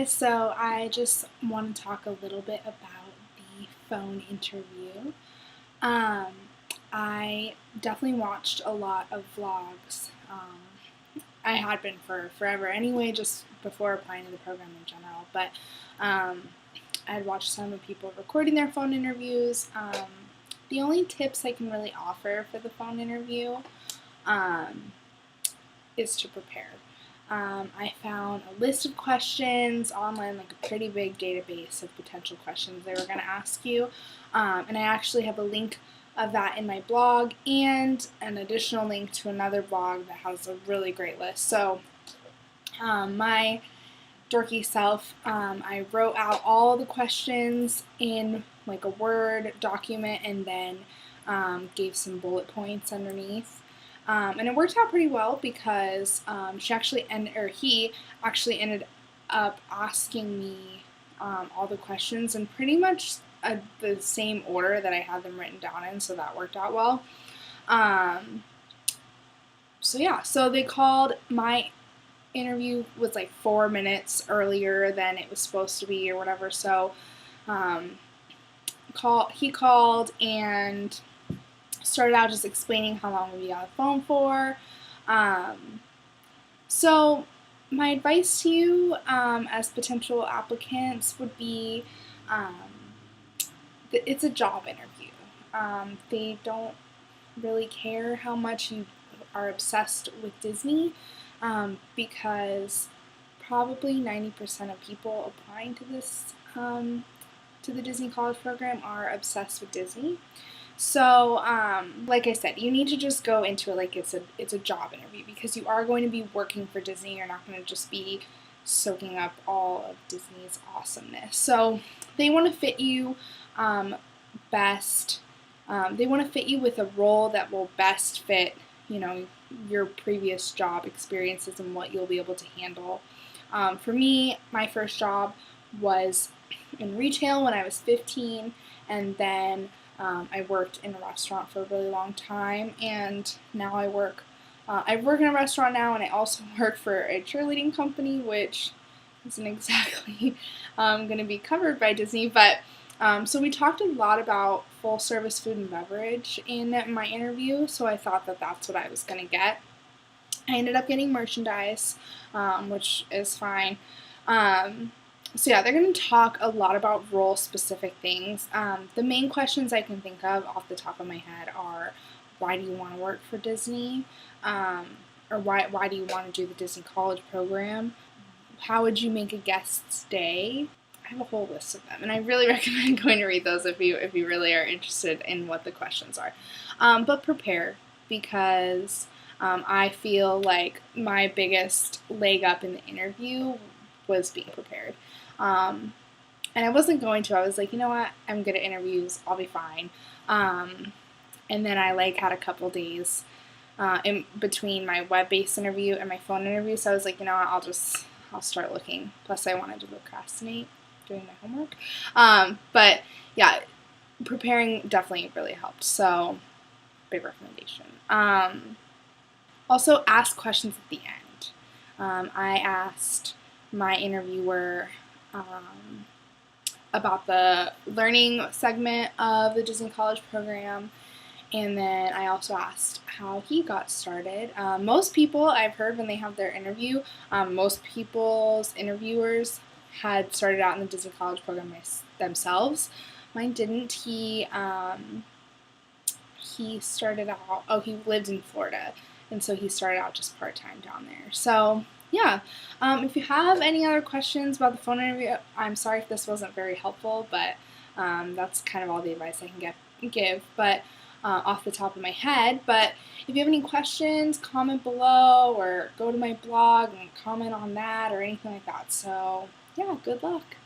So I just want to talk a little bit about the phone interview. Um, I definitely watched a lot of vlogs. I had been for forever anyway, just before applying to the program in general. But I had watched some of people recording their phone interviews. The only tips I can really offer for the phone interview um, is to prepare. I found a list of questions online, like a pretty big database of potential questions they were going to ask you. And I actually have a link of that in my blog and an additional link to another blog that has a really great list. So, my dorky self, I wrote out all the questions in like a Word document and then gave some bullet points underneath. And it worked out pretty well because he actually ended up asking me all the questions in pretty much the same order that I had them written down in, so that worked out well. Um, so they called. My interview was like 4 minutes earlier than it was supposed to be or whatever. So um, he called and started out just explaining how long we'd be on the phone for. Um, so my advice to you as potential applicants would be it's a job interview. They don't really care how much you are obsessed with Disney because probably 90% of people applying to this to the Disney College program are obsessed with Disney. So, like I said, you need to just go into it like it's a job interview because you are going to be working for Disney. You're not going to just be soaking up all of Disney's awesomeness. So they want to fit you best. They want to fit you with a role that will best fit, your previous job experiences and what you'll be able to handle. For me, my first job was in retail when I was 15, and then I worked in a restaurant for a really long time, and now I work in a restaurant now, and I also work for a cheerleading company, which isn't exactly going to be covered by Disney, but so we talked a lot about full service food and beverage in my interview, so I thought that that's what I was going to get. I ended up getting merchandise, which is fine. They're going to talk a lot about role-specific things. The main questions I can think of off the top of my head are, why do you want to work for Disney? Or why do you want to do the Disney College program? How would you make a guest stay? I have a whole list of them, and I really recommend going to read those if you really are interested in what the questions are. But prepare, because I feel like my biggest leg up in the interview was being prepared. And I wasn't going to. I was like, you know what? I'm good at interviews. I'll be fine. And then I had a couple days in between my web-based interview and my phone interview. So I was like, you know what? I'll start looking. Plus, I wanted to procrastinate doing my homework. But yeah, preparing definitely really helped. So, big recommendation. Also, ask questions at the end. I asked my interviewer about the learning segment of the Disney College program, and then I also asked how he got started. Most people I've heard when they have their interview, most people's interviewers had started out in the Disney College program themselves. Mine didn't. He started out, he lived in Florida, and so he started out just part-time down there. So, yeah. If you have any other questions about the phone interview, I'm sorry if this wasn't very helpful, but that's kind of all the advice I can give. But off the top of my head. But if you have any questions, comment below or go to my blog and comment on that or anything like that. So, yeah, good luck.